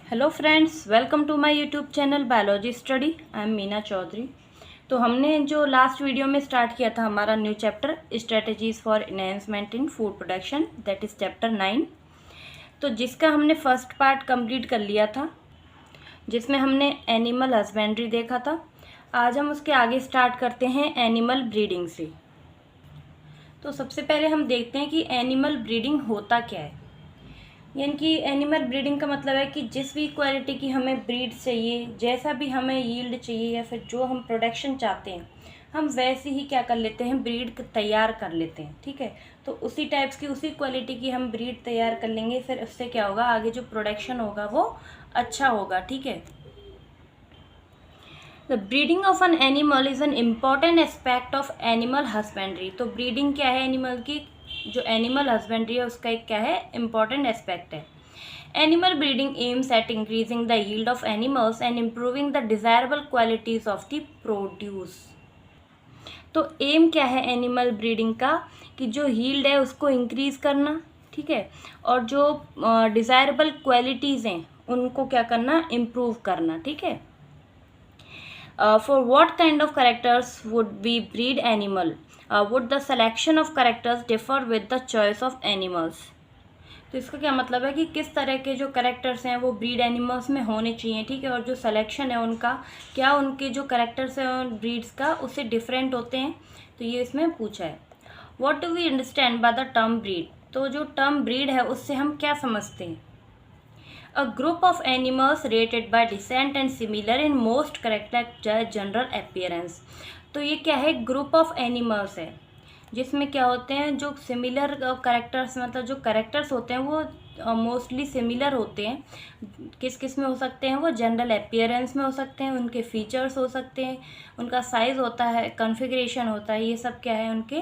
Hello friends, welcome to my YouTube channel biology study. I am Meena Chaudhary. तो हमने जो last video में start किया था हमारा new chapter strategies for enhancement in food production, that is chapter 9। तो जिसका हमने फर्स्ट पार्ट कंप्लीट कर लिया था, जिसमें हमने एनिमल हस्बेंड्री देखा था। आज हम उसके आगे स्टार्ट करते हैं एनिमल ब्रीडिंग से। तो सबसे पहले हम देखते हैं कि एनिमल ब्रीडिंग होता क्या है। यानी कि एनिमल ब्रीडिंग का मतलब है कि जिस भी क्वालिटी की हमें ब्रीड चाहिए, जैसा भी हमें यील्ड चाहिए या फिर जो हम प्रोडक्शन चाहते हैं, हम वैसे ही क्या कर लेते हैं, ब्रीड तैयार कर लेते हैं। ठीक है, तो उसी टाइप्स की उसी क्वालिटी की हम ब्रीड तैयार कर लेंगे, फिर उससे क्या होगा, आगे जो प्रोडक्शन होगा वो अच्छा होगा। ठीक है, the breeding of an animal is an important aspect of animal husbandry. तो ब्रीडिंग क्या है एनिमल की, जो एनिमल हस्बेंड्री है उसका एक क्या है, इम्पॉर्टेंट एस्पेक्ट है। Animal breeding aims at increasing the yield of animals and improving the desirable qualities of the produce. तो एम क्या है एनिमल ब्रीडिंग का, कि जो यील्ड है उसको इंक्रीज़ करना, ठीक है, और जो डिज़ायरेबल क्वालिटीज़ हैं उनको क्या करना, इम्प्रूव करना। ठीक है, for what kind of characters would we breed animal? Would the selection of characters differ with the choice of animals? तो इसका क्या मतलब है कि किस तरह के जो करेक्टर्स हैं वो ब्रीड एनिमल्स में होने चाहिए। ठीक है, और जो सिलेक्शन है उनका, क्या उनके जो करेक्टर्स हैं ब्रीड्स का उससे डिफरेंट होते हैं। तो ये इसमें पूछा है। What do we understand by the term breed? तो जो टर्म ब्रीड है उससे हम क्या समझते हैं? A group of animals related by descent and similar in most character general appearance। तो ये क्या है, ग्रुप ऑफ एनिमल्स है जिसमें क्या होते हैं, जो सिमिलर करेक्टर्स, मतलब जो करेक्टर्स होते हैं वो मोस्टली सिमिलर होते हैं। किस किस में हो सकते हैं वो, जनरल अपीयरेंस में हो सकते हैं, उनके फीचर्स हो सकते हैं, उनका साइज़ होता है, कॉन्फ़िगरेशन होता है। ये सब क्या है, उनके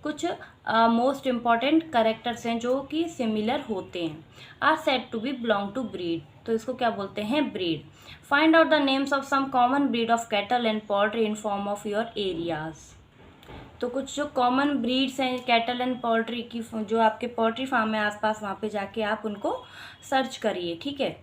कुछ मोस्ट इम्पॉर्टेंट करेक्टर्स हैं जो कि सिमिलर होते हैं। Are said to be belong to breed. तो इसको क्या बोलते हैं, breed. Find out the names of some common breed of cattle and poultry in form of your areas. तो कुछ जो कॉमन ब्रीड्स हैं कैटल एंड पोल्ट्री की, जो आपके पोल्ट्री फार्म है आसपास, वहाँ पे जाके आप उनको सर्च करिए। ठीक है,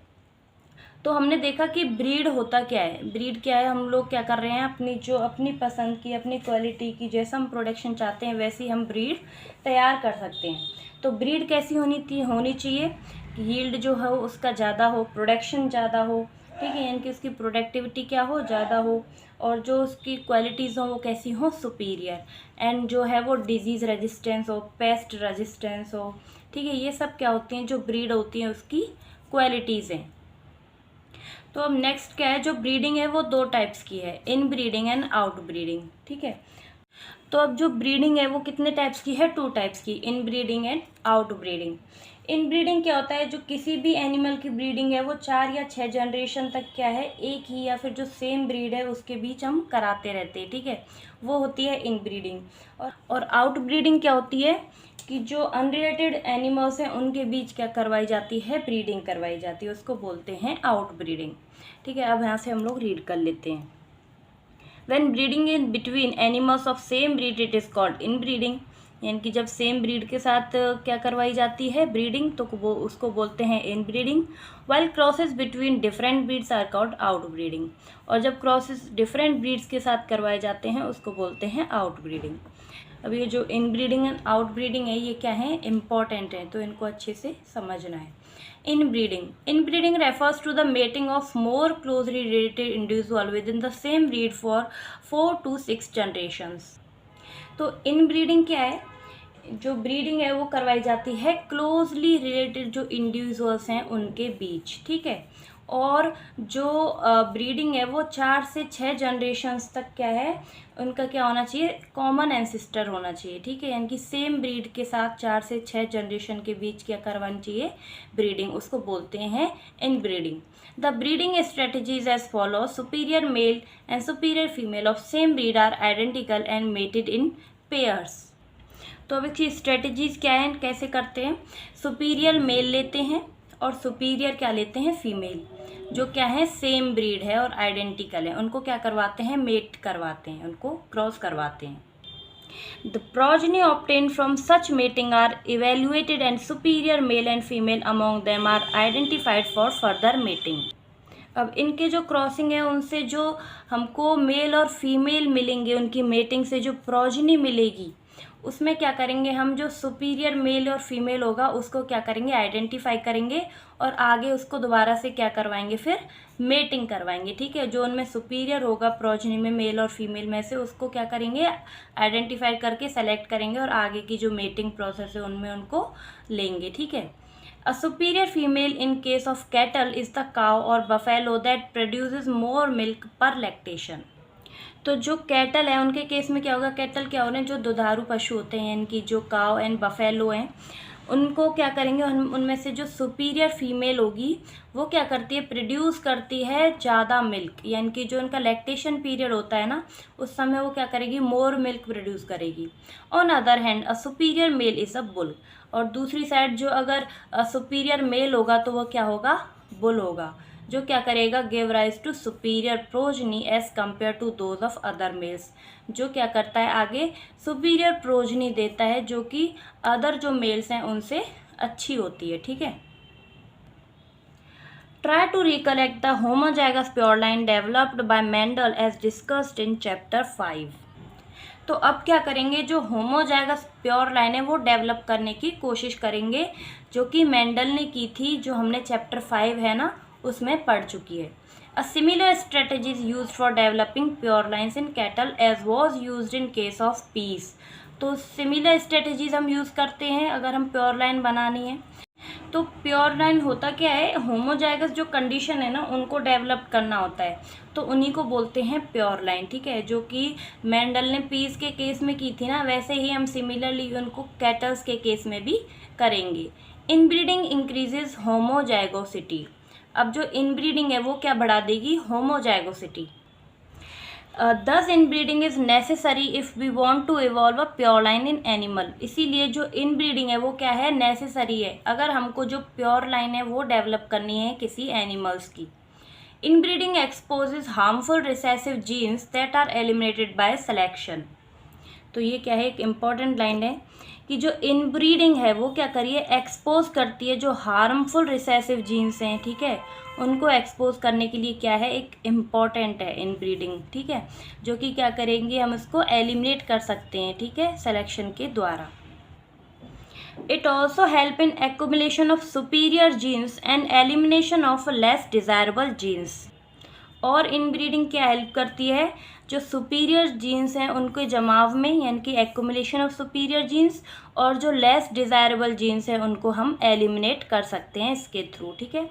तो हमने देखा कि ब्रीड होता क्या है। ब्रीड क्या है, हम लोग क्या कर रहे हैं, अपनी जो अपनी पसंद की, अपनी क्वालिटी की, जैसा हम प्रोडक्शन चाहते हैं वैसी हम ब्रीड तैयार कर सकते हैं। तो ब्रीड कैसी होनी चाहिए, यील्ड जो है उसका ज़्यादा हो, प्रोडक्शन ज़्यादा हो। ठीक है, यानी कि उसकी प्रोडक्टिविटी क्या हो, ज़्यादा हो, और जो उसकी क्वालिटीज़ हो वो कैसी हो, सुपीरियर। एंड जो है वो डिजीज़ रेजिस्टेंस हो, पेस्ट रेजिस्टेंस हो। ठीक है, ये सब क्या होती हैं, जो ब्रीड होती हैं उसकी क्वालिटीज़ हैं। तो अब नेक्स्ट क्या है, जो ब्रीडिंग है वो दो टाइप्स की है, इन ब्रीडिंग एंड आउट ब्रीडिंग। ठीक है, तो अब जो ब्रीडिंग है वो कितने टाइप्स की है, टू टाइप्स की, इन breeding and out breeding. In breeding क्या होता है, जो किसी भी एनिमल की ब्रीडिंग है वो 4 या 6 जनरेशन तक क्या है, एक ही या फिर जो सेम ब्रीड है उसके बीच हम कराते रहते हैं। ठीक है, वो होती है इन ब्रीडिंग। और आउट ब्रीडिंग क्या होती है, कि जो अनरिलेटेड एनिमल्स हैं उनके बीच क्या करवाई जाती है, ब्रीडिंग करवाई जाती है, उसको बोलते हैं आउट ब्रीडिंग। ठीक है, अब यहाँ से हम लोग रीड कर लेते हैं। When breeding in between animals of same breed it is called inbreeding। यानी कि जब सेम ब्रीड के साथ क्या करवाई जाती है, ब्रीडिंग, तो वो उसको बोलते हैं inbreeding. While crosses between different breeds are called outbreeding. और जब क्रॉसेस डिफरेंट ब्रीड्स के साथ करवाए जाते हैं उसको बोलते हैं आउट ब्रीडिंग। अब ये जो इनब्रीडिंग एंड आउट ब्रीडिंग है ये क्या है, इम्पॉर्टेंट है, तो इनको अच्छे से समझना है। Inbreeding refers to the mating of more closely related individual within the same breed for 4 to 6 generations। तो इनब्रीडिंग क्या है, जो ब्रीडिंग है वो करवाई जाती है क्लोजली रिलेटेड जो इंडिविजुअल्स हैं उनके बीच। ठीक है, और जो ब्रीडिंग है वो 4 से 6 जनरेशन्स तक क्या है, उनका क्या होना चाहिए, कॉमन एंसिस्टर होना चाहिए। ठीक है, यानी कि सेम ब्रीड के साथ 4 से 6 जनरेशन के बीच क्या करवानी चाहिए, ब्रीडिंग, उसको बोलते हैं inbreeding. The breeding strategies as follow, superior male and superior female of same breed are identical and mated in pairs. तो अब इसकी स्ट्रेटजीज क्या है, कैसे करते हैं, सुपीरियर मेल लेते हैं और सुपीरियर क्या लेते हैं, फीमेल, जो क्या है सेम ब्रीड है और आइडेंटिकल है, उनको क्या करवाते हैं, मेट करवाते हैं, उनको क्रॉस करवाते हैं। The progeny obtained from such mating are evaluated and superior male and female among them are identified for further mating. अब इनके जो क्रॉसिंग है उनसे जो हमको मेल और फीमेल मिलेंगे, उनकी मेटिंग से जो प्रोजनी मिलेगी उसमें क्या करेंगे हम, जो सुपीरियर मेल और फीमेल होगा उसको क्या करेंगे, आइडेंटिफाई करेंगे और आगे उसको दोबारा से क्या करवाएंगे, फिर मेटिंग करवाएंगे। ठीक है, जो उनमें सुपीरियर होगा प्रोजनी में मेल और फीमेल में से उसको क्या करेंगे, आइडेंटिफाई करके सेलेक्ट करेंगे और आगे की जो मेटिंग प्रोसेस है उनमें उनको लेंगे। ठीक है, A superior female in case of cattle is the cow or buffalo that produces more milk per lactation. तो जो कैटल है उनके केस में क्या होगा, कैटल क्या हो रहे हैं, जो दुधारू पशु होते हैं, इनकी जो काव एंड बफेलो हैं, उनको क्या करेंगे, उनमें से जो सुपीरियर फीमेल होगी वो क्या करती है, प्रोड्यूस करती है ज़्यादा मिल्क, यानी कि जो उनका लैक्टेशन पीरियड होता है ना उस समय वो क्या करेगी, मोर मिल्क प्रोड्यूस करेगी। On other hand a superior mail is a bull, और दूसरी साइड जो अगर सुपीरियर मेल होगा तो वो क्या होगा, बुल होगा, जो क्या करेगा, give rise to superior progeny as compare to those of other males, जो क्या करता है आगे सुपीरियर प्रोजनी देता है जो कि अदर जो मेल्स हैं उनसे अच्छी होती है। ठीक है, try to recollect the homozygous pure line developed by Mendel as discussed in chapter 5। तो अब क्या करेंगे, जो होमोजाइगस प्योर लाइन है वो डेवलप करने की कोशिश करेंगे जो कि मेंडल ने की थी, जो हमने चैप्टर 5 है ना उसमें पढ़ चुकी है। A similar strategy is used for developing pure lines in cattle as was used in case of peas. तो सिमिलर स्ट्रेटजीज हम यूज़ करते हैं अगर हम प्योर लाइन बनानी है। तो प्योर लाइन होता क्या है, होमोजाइगस जो कंडीशन है ना उनको डेवलप करना होता है, तो उन्हीं को बोलते हैं प्योर लाइन। ठीक है, जो कि मेंडल ने पीस के केस में की थी ना, वैसे ही हम सिमिलरली उनको कैटल्स के केस में भी करेंगे। Inbreeding increases homozygosity. अब जो इनब्रीडिंग है वो क्या बढ़ा देगी, homozygosity. Thus inbreeding is necessary if we want to evolve a pure line in animal. इसीलिए जो इनब्रीडिंग है वो क्या है, नेसेसरी है अगर हमको जो प्योर लाइन है वो डेवलप करनी है किसी एनिमल्स की। Inbreeding exposes harmful recessive genes that are eliminated by selection. तो ये क्या है, एक इम्पॉर्टेंट लाइन है कि जो इनब्रीडिंग है वो क्या करिए, एक्सपोज करती है जो हार्मफुल रिसेसिव जीन्स हैं। ठीक है, उनको एक्सपोज करने के लिए क्या है, एक इम्पॉर्टेंट है इनब्रीडिंग। ठीक है, जो कि क्या करेंगे, हम इसको एलिमिनेट कर सकते हैं। ठीक है, सिलेक्शन के द्वारा। It also help in accumulation of superior genes and elimination of less desirable genes. और इनब्रीडिंग क्या हेल्प करती है, जो सुपीरियर जीन्स हैं उनके जमाव में, यानी कि एक्युमुलेशन ऑफ सुपीरियर जीन्स, और जो लेस डिज़ायरेबल जीन्स हैं उनको हम एलिमिनेट कर सकते हैं इसके थ्रू। ठीक है,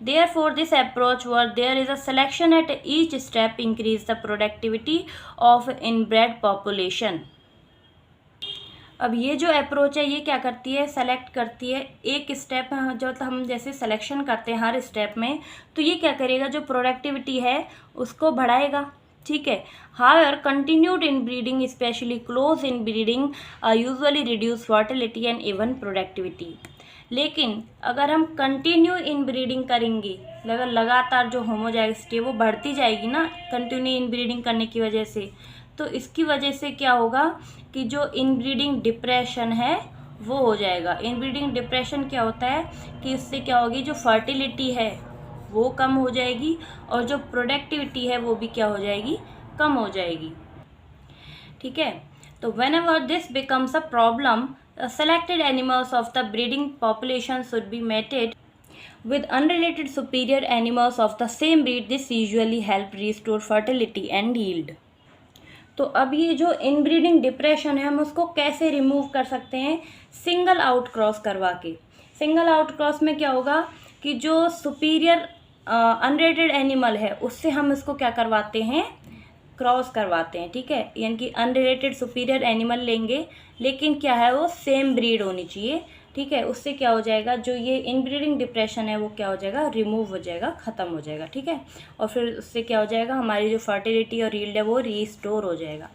Therefore, this approach where there is a selection at each step increase the productivity of inbred population. अब ये जो अप्रोच है ये क्या करती है, सेलेक्ट करती है एक स्टेप, जो हम जैसे सिलेक्शन करते हैं हर स्टेप में, तो ये क्या करेगा, जो प्रोडक्टिविटी है उसको बढ़ाएगा। ठीक है, however continued in breeding specially close in breeding usually reduce fertility and even productivity. लेकिन अगर हम कंटिन्यू इन ब्रीडिंग करेंगे, लगातार जो होमोजाइगोसिटी है वो बढ़ती जाएगी ना कंटिन्यू इन ब्रीडिंग करने की वजह से, तो इसकी वजह से क्या होगा कि जो इनब्रीडिंग डिप्रेशन है वो हो जाएगा। इनब्रीडिंग डिप्रेशन क्या होता है कि इससे क्या होगी, जो फर्टिलिटी है वो कम हो जाएगी और जो प्रोडक्टिविटी है वो भी क्या हो जाएगी, कम हो जाएगी। ठीक है, तो whenever this becomes a problem, selected animals of the breeding population should be mated with unrelated superior animals of the same breed. This usually help restore fertility and yield. तो अब ये जो इनब्रीडिंग डिप्रेशन है हम उसको कैसे remove कर सकते हैं, सिंगल आउट क्रॉस करवा के। सिंगल आउट क्रॉस में क्या होगा कि जो सुपीरियर अनरेटेड एनिमल है उससे हम इसको क्या करवाते हैं, क्रॉस करवाते हैं। ठीक है, यानी कि अनरिलेटेड सुपीरियर एनिमल लेंगे लेकिन क्या है वो सेम ब्रीड होनी चाहिए। ठीक है, उससे क्या हो जाएगा, जो ये इनब्रीडिंग डिप्रेशन है वो क्या हो जाएगा, रिमूव हो जाएगा, ख़त्म हो जाएगा। ठीक है, और फिर उससे क्या हो जाएगा, हमारी जो फर्टिलिटी और यील्ड है वो रीस्टोर हो जाएगा।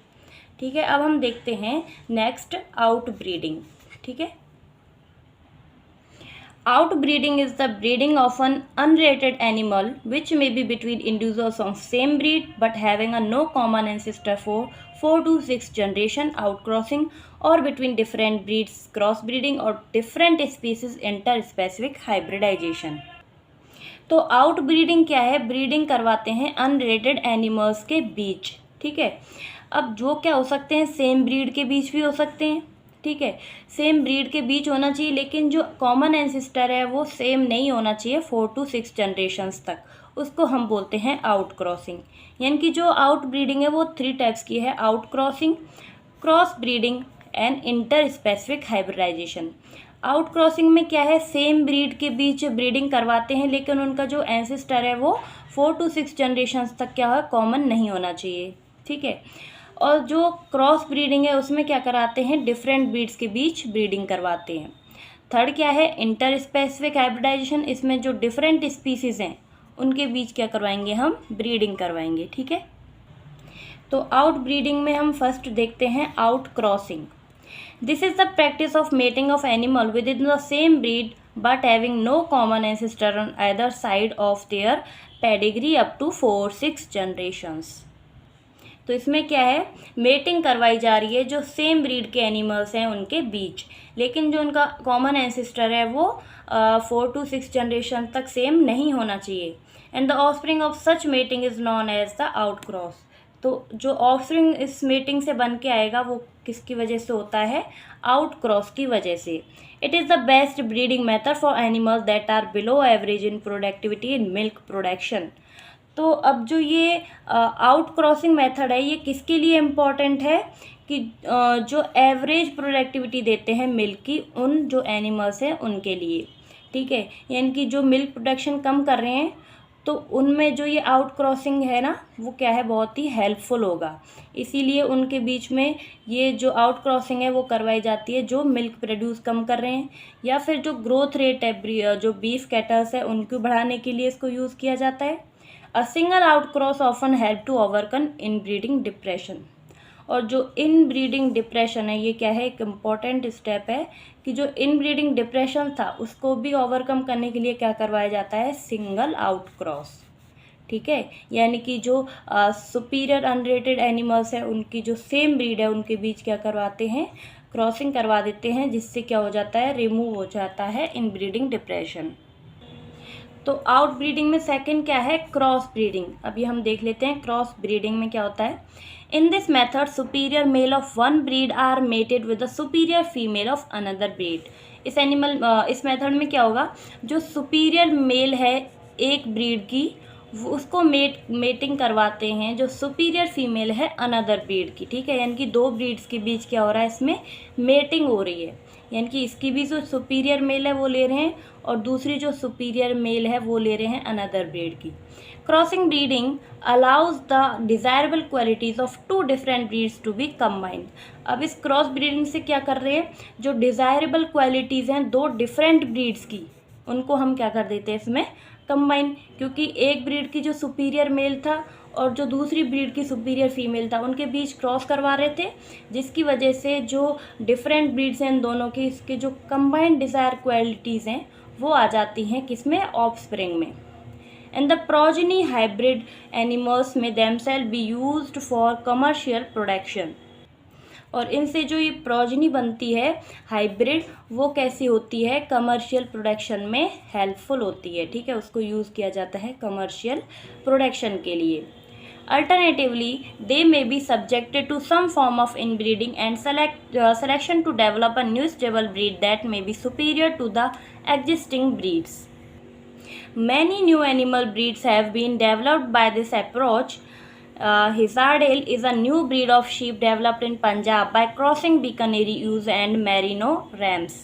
ठीक है, अब हम देखते हैं नेक्स्ट आउट ब्रीडिंग। ठीक है, outbreeding is the breeding of an unrelated animal which may be between individuals of same breed but having a no common ancestor 4 to 6 generation outcrossing or between different breeds cross breeding और different species inter specific hybridisation. तो out breeding क्या है? Breeding करवाते हैं unrelated animals के बीच, ठीक है। अब जो क्या हो सकते हैं, सेम ब्रीड के बीच भी हो सकते हैं, ठीक है। सेम ब्रीड के बीच होना चाहिए, लेकिन जो कॉमन एंसेस्टर है वो सेम नहीं होना चाहिए 4 to 6 जनरेशन्स तक, उसको हम बोलते हैं आउट क्रॉसिंग। यानी कि जो आउट ब्रीडिंग है वो 3 टाइप्स की है, out crossing, cross breeding and inter specific hybridization. Out crossing में क्या है, सेम ब्रीड के बीच ब्रीडिंग करवाते हैं, लेकिन उनका जो एंसेस्टर है वो 4 to 6 जनरेशन्स तक क्या है, कॉमन नहीं होना चाहिए, ठीक है। और जो क्रॉस ब्रीडिंग है उसमें क्या कराते हैं, डिफरेंट ब्रीड्स के बीच ब्रीडिंग करवाते हैं। थर्ड क्या है, इंटर स्पेसिफिक हाइब्रिडाइजेशन, इसमें जो डिफरेंट स्पीसीज हैं उनके बीच क्या करवाएंगे, हम ब्रीडिंग करवाएंगे, ठीक है। तो आउट ब्रीडिंग में हम फर्स्ट देखते हैं out crossing. This is the practice of mating of animal within the same breed but having no common ancestor on either side of their pedigree up to 4-6 generations. तो इसमें क्या है, mating करवाई जा रही है जो सेम ब्रीड के एनिमल्स हैं उनके बीच, लेकिन जो उनका कॉमन एंसेस्टर है वो 4 to 6 जनरेशन तक सेम नहीं होना चाहिए। And the offspring of such mating is known as the out cross. तो जो ऑफस्प्रिंग इस मेटिंग से बन के आएगा वो किसकी वजह से होता है, आउट क्रॉस की वजह से। It is the best breeding method for animals that are below average in productivity in milk production. तो अब जो ये आउट क्रॉसिंग मेथड है ये किसके लिए इम्पॉर्टेंट है कि जो एवरेज प्रोडक्टिविटी देते हैं मिल्क की, उन जो एनिमल्स हैं उनके लिए, ठीक है। यानी कि जो मिल्क प्रोडक्शन कम कर रहे हैं तो उनमें जो ये आउट क्रॉसिंग है ना वो क्या है, बहुत ही हेल्पफुल होगा। इसीलिए उनके बीच में ये जो आउट क्रॉसिंग है वो करवाई जाती है जो मिल्क प्रोड्यूस कम कर रहे हैं, या फिर जो ग्रोथ रेट है जो बीफ कैटल्स है उनको बढ़ाने के लिए इसको यूज़ किया जाता है। A single outcross often help to overcome inbreeding depression। और जो इनब्रीडिंग डिप्रेशन है ये क्या है, एक इम्पॉर्टेंट स्टेप है कि जो इनब्रीडिंग डिप्रेशन था उसको भी ओवरकम करने के लिए क्या करवाया जाता है, सिंगल आउट क्रॉस, ठीक है। यानी कि जो सुपीरियर अनरेटेड एनिमल्स है उनकी जो सेम ब्रीड है उनके बीच क्या करवाते हैं, क्रॉसिंग करवा देते हैं, जिससे क्या हो जाता है, रिमूव हो जाता है इनब्रीडिंग डिप्रेशन। तो आउट ब्रीडिंग में सेकंड क्या है, क्रॉस ब्रीडिंग। अभी हम देख लेते हैं क्रॉस ब्रीडिंग में क्या होता है। In this method superior male of one breed are mated with the superior female of another breed. इस मेथड में क्या होगा, जो सुपीरियर मेल है एक ब्रीड की उसको मेटिंग करवाते हैं जो सुपीरियर फीमेल है अनदर ब्रीड की, ठीक है। यानी कि दो ब्रीड्स के बीच क्या हो रहा है, इसमें मेटिंग हो रही है। यानी कि इसकी भी जो सुपीरियर मेल है वो ले रहे हैं और दूसरी जो सुपीरियर मेल है वो ले रहे हैं अनदर ब्रीड की। Crossing breeding allows the desirable qualities of 2 different breeds to be combined. अब इस क्रॉस ब्रीडिंग से क्या कर रहे हैं, जो डिज़ायरेबल क्वालिटीज़ हैं 2 डिफरेंट ब्रीड्स की उनको हम क्या कर देते हैं इसमें कंबाइन, क्योंकि एक ब्रीड की जो सुपीरियर मेल था और जो दूसरी ब्रीड की सुपीरियर फीमेल था उनके बीच क्रॉस करवा रहे थे, जिसकी वजह से जो डिफरेंट ब्रीड्स हैं इन दोनों की, इसके जो कंबाइंड डिज़ायर क्वालिटीज़ हैं वो आ जाती हैं किसमें, ऑफस्प्रिंग में। And the progeny hybrid animals में themselves be used for commercial production. और इनसे जो ये प्रोजेनी बनती है हाइब्रिड वो कैसी होती है, कमर्शियल प्रोडक्शन में हेल्पफुल होती है, ठीक है। उसको यूज़ किया जाता है कमर्शियल प्रोडक्शन के लिए। Alternatively, they may be subjected to some form of inbreeding and selection to develop a new stable breed that may be superior to the existing breeds. Many new animal breeds have been developed by this approach. Hizzardale is a new breed of sheep developed in Punjab by crossing Bikaner ewes and Merino rams.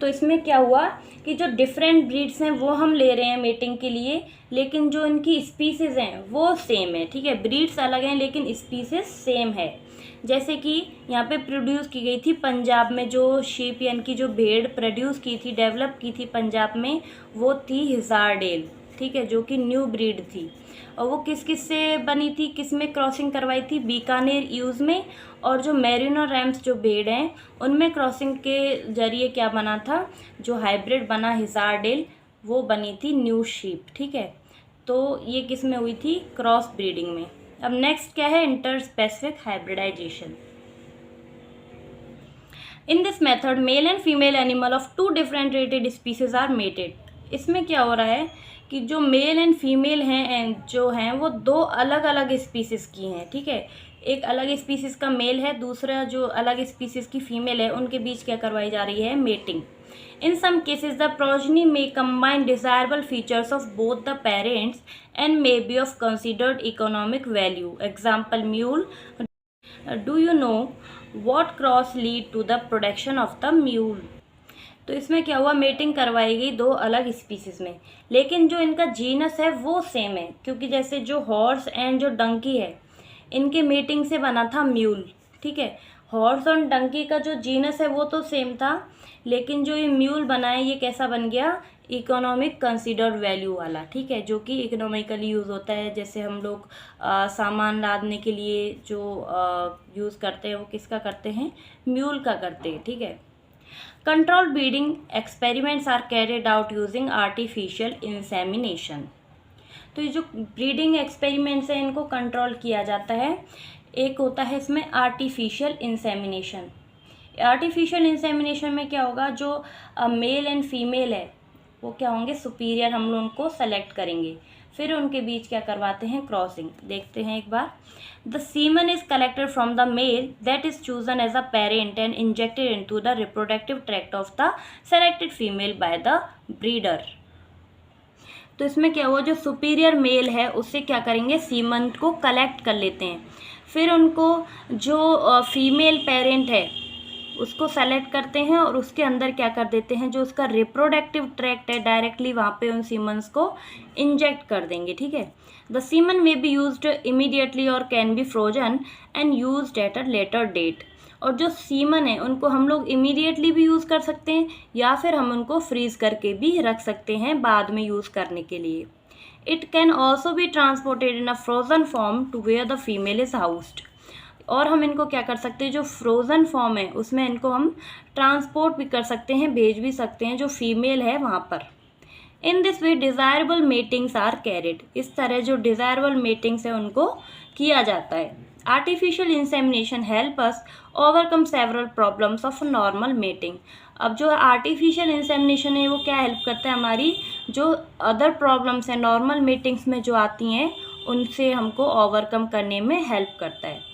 तो इसमें क्या हुआ कि जो different breeds हैं वो हम ले रहे हैं मेटिंग के लिए, लेकिन जो इनकी स्पीसीज़ हैं वो सेम है, ठीक है। ब्रीड्स अलग हैं लेकिन स्पीसीज सेम है। जैसे कि यहाँ पे प्रोड्यूस की गई थी पंजाब में जो शीप यानी कि जो भेड़ प्रोड्यूस की थी, डेवलप की थी पंजाब में, वो थी हिज़ारडेल, ठीक है, जो कि न्यू ब्रीड थी। और वो किस किस से बनी थी, किस में क्रॉसिंग करवाई थी, बीकानेर यूज़ में। और जो मेरिनो रैम्स जो भेड़ हैं उनमें क्रॉसिंग के जरिए क्या बना था, जो हाइब्रिड बना हिज़ारडेल, वो बनी थी न्यू शीप, ठीक है। तो ये किस में हुई थी, क्रॉस ब्रीडिंग में। अब नेक्स्ट क्या है, interspecific hybridization. In this method male and female animal of two differentiated species are mated. इसमें क्या हो रहा है कि जो मेल एंड फीमेल हैं जो हैं वो दो अलग अलग स्पीसीज की हैं, ठीक है। एक अलग स्पीसीज का मेल है, दूसरा जो अलग स्पीसीज की फीमेल है, उनके बीच क्या करवाई जा रही है, mating. In some cases, the progeny may combine desirable features of both the parents and may be of considered economic value. Example, mule. Do you know what cross lead to the production of the mule? तो इसमें क्या हुआ, mating करवाई गई दो अलग species में, लेकिन जो इनका जीनस है वो सेम है, क्योंकि जैसे जो हॉर्स एंड जो डंकी है इनके मेटिंग से बना था म्यूल, ठीक है। हॉर्स और डंकी का जो जीनस है वो तो सेम था, लेकिन जो ये म्यूल बना है ये कैसा बन गया, इकोनॉमिक कंसीडर्ड वैल्यू वाला, ठीक है, जो कि इकोनॉमिकली यूज़ होता है। जैसे हम लोग सामान लादने के लिए जो यूज़ करते हैं वो किसका करते हैं, म्यूल का करते हैं, ठीक है। Control breeding experiments are carried out using artificial insemination. तो ये जो ब्रीडिंग एक्सपेरिमेंट्स हैं इनको कंट्रोल किया जाता है। एक होता है इसमें आर्टिफिशियल इंसेमिनेशन। आर्टिफिशियल इंसेमिनेशन में क्या होगा, जो मेल एंड फीमेल है वो क्या होंगे, सुपीरियर, हम लोग उनको सेलेक्ट करेंगे, फिर उनके बीच क्या करवाते हैं, क्रॉसिंग। देखते हैं एक बार। The semen is collected from the male that is chosen as a parent and injected into the reproductive tract of the selected female by the breeder. तो इसमें क्या हुआ, जो सुपीरियर मेल है उससे क्या करेंगे, सीमन को कलेक्ट कर लेते हैं, फिर उनको जो फीमेल पेरेंट है उसको सेलेक्ट करते हैं और उसके अंदर क्या कर देते हैं, जो उसका रिप्रोडक्टिव ट्रैक्ट है डायरेक्टली वहाँ पे उन सीमन्स को इंजेक्ट कर देंगे, ठीक है। The semen may be used immediately और can be frozen and used at a later date. और जो सीमन है उनको हम लोग इमीडिएटली भी यूज़ कर सकते हैं या फिर हम उनको फ्रीज करके भी रख सकते हैं बाद में यूज़ करने के लिए। It can also be transported in a frozen form to where the female is housed. और हम इनको क्या कर सकते हैं, जो फ्रोज़न फॉर्म है उसमें इनको हम ट्रांसपोर्ट भी कर सकते हैं, भेज भी सकते हैं जो फीमेल है वहाँ पर। In this way desirable matings are carried. इस तरह जो डिज़ायरेबल मेटिंग्स है उनको किया जाता है। Artificial insemination help us overcome several problems of normal mating. अब जो आर्टिफिशियल इंसेमिनेशन है वो क्या हेल्प करता है, हमारी जो अदर प्रॉब्लम्स हैं नॉर्मल मेटिंग्स में जो आती हैं उनसे हमको ओवरकम करने में हेल्प करता है।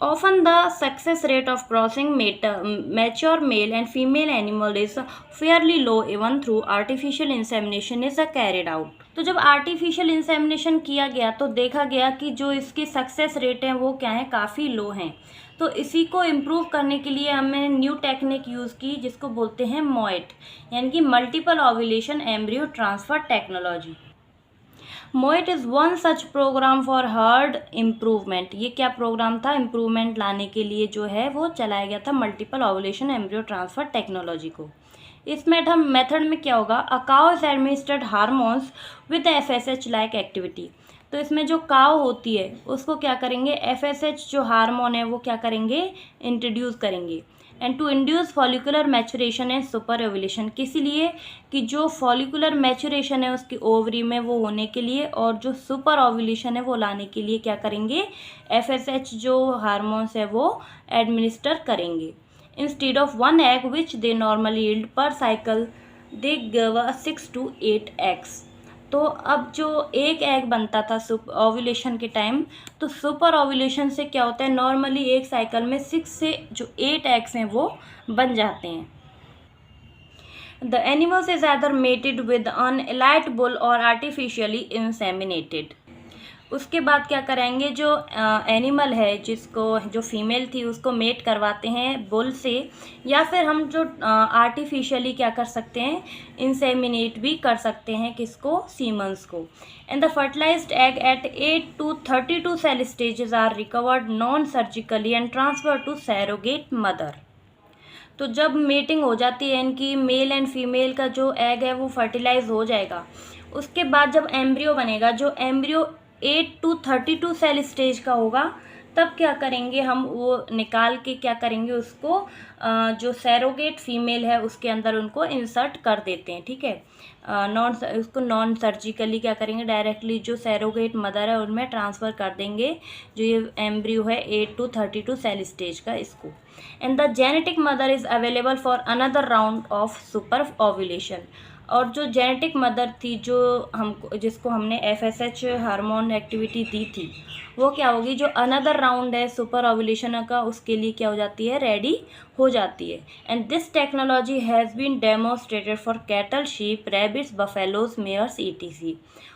Often the success rate of crossing mature male and female animal is fairly low even through artificial insemination is carried out। तो जब आर्टिफिशियल इंसेमिनेशन किया गया तो देखा गया कि जो इसकी सक्सेस रेट हैं वो क्या है, काफ़ी लो हैं। तो इसी को इम्प्रूव करने के लिए हमने न्यू टेक्निक यूज़ की जिसको बोलते हैं मोएट, यानी कि multiple ovulation embryo transfer technology. MOET is one such programme for herd improvement. ये क्या प्रोग्राम था, इम्प्रूवमेंट लाने के लिए जो है वो चलाया गया था multiple ovulation embryo transfer technology को। इस मेथड में क्या होगा, a cow is administered hormones with FSH like activity. तो इसमें जो काउ होती है उसको क्या करेंगे, FSH जो हार्मोन है वो क्या करेंगे, इंट्रोड्यूस करेंगे। And to induce follicular maturation and super ovulation, किस लिए कि जो फॉलिकुलर मैचुरेशन है उसकी ओवरी में वो होने के लिए, और जो सुपर ओव्यूलेशन है वो लाने के लिए क्या करेंगे, FSH जो हार्मोन्स है वो एडमिनिस्टर करेंगे। Instead of 1 egg which they normally yield per cycle they give 6 to 8 eggs। तो अब जो एक एग बनता था ओव्यूलेशन के टाइम, तो सुपर ओव्यूलेशन से क्या होता है, नॉर्मली एक साइकिल में 6 से जो 8 एग्स हैं वो बन जाते हैं। The animals is either mated with an elite bull or artificially inseminated। उसके बाद क्या करेंगे, जो एनिमल है जिसको जो फीमेल थी उसको मेट करवाते हैं बुल से, या फिर हम जो आर्टिफिशियली क्या कर सकते हैं, इंसेमिनेट भी कर सकते हैं किसको, सीमन्स को। And the fertilized egg at 8 to 32 cell stages are recovered non surgically and transfer to surrogate mother. तो जब मेटिंग हो जाती है इनकी, मेल एंड फीमेल का जो एग है वो फर्टिलाइज हो जाएगा, उसके बाद जब एम्ब्रियो बनेगा, जो एम्ब्रियो 8 to 32 सेल स्टेज का होगा, तब क्या करेंगे हम, वो निकाल के क्या करेंगे उसको जो सैरोगेट फीमेल है उसके अंदर उनको इंसर्ट कर देते हैं, ठीक है। उसको नॉन सर्जिकली क्या करेंगे, डायरेक्टली जो सैरोगेट मदर है उनमें ट्रांसफ़र कर देंगे जो ये एम्ब्रियो है 8 to 32 सेल स्टेज का इसको। And the genetic mother is available for another round of super ovulation. और जो जेनेटिक मदर थी, जो हमको जिसको हमने FSH हार्मोन एक्टिविटी दी थी, वो क्या होगी, जो अनदर राउंड है सुपर ओव्यूलेशन का, उसके लिए क्या हो जाती है, रेडी हो जाती है। And this technology has been demonstrated for cattle, sheep, rabbits, buffaloes, mares ETC।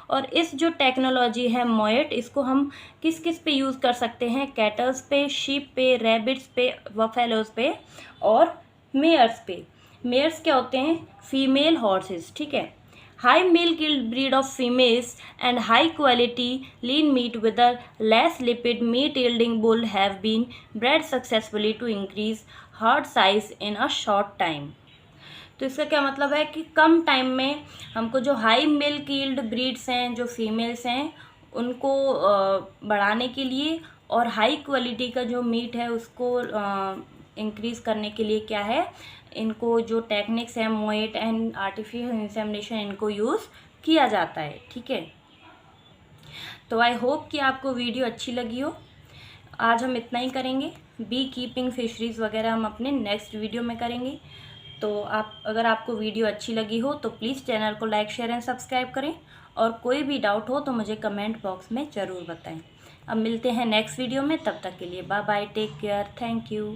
और इस जो टेक्नोलॉजी है मोएट, इसको हम किस किस पे यूज़ कर सकते हैं, कैटल्स पे, शीप पे, रैबिट्स पे, बफेलोज पे और मेयर्स पे। मेयर्स क्या होते हैं, फीमेल हॉर्सेस, ठीक है। High milk yield breed of females and high quality lean meat with a less lipid meat yielding bull have been bred successfully to increase herd size in a short time. तो इसका क्या मतलब है कि कम time में हमको जो high milk yield breeds हैं, जो फीमेल्स हैं, उनको बढ़ाने के लिए और हाई क्वालिटी का जो मीट है उसको इंक्रीज़ करने के लिए क्या है, इनको जो टेक्निक्स हैं मोएट एंड आर्टिफिशियल इंसेमिनेशन, इनको यूज़ किया जाता है, ठीक है। तो आई होप कि आपको वीडियो अच्छी लगी हो। आज हम इतना ही करेंगे, बी कीपिंग फिशरीज़ वगैरह हम अपने नेक्स्ट वीडियो में करेंगे। तो अगर आपको वीडियो अच्छी लगी हो तो प्लीज़ चैनल को लाइक, शेयर एंड सब्सक्राइब करें, और कोई भी डाउट हो तो मुझे कमेंट बॉक्स में ज़रूर बताएं। अब मिलते हैं नेक्स्ट वीडियो में, तब तक के लिए bye bye, take care, thank you.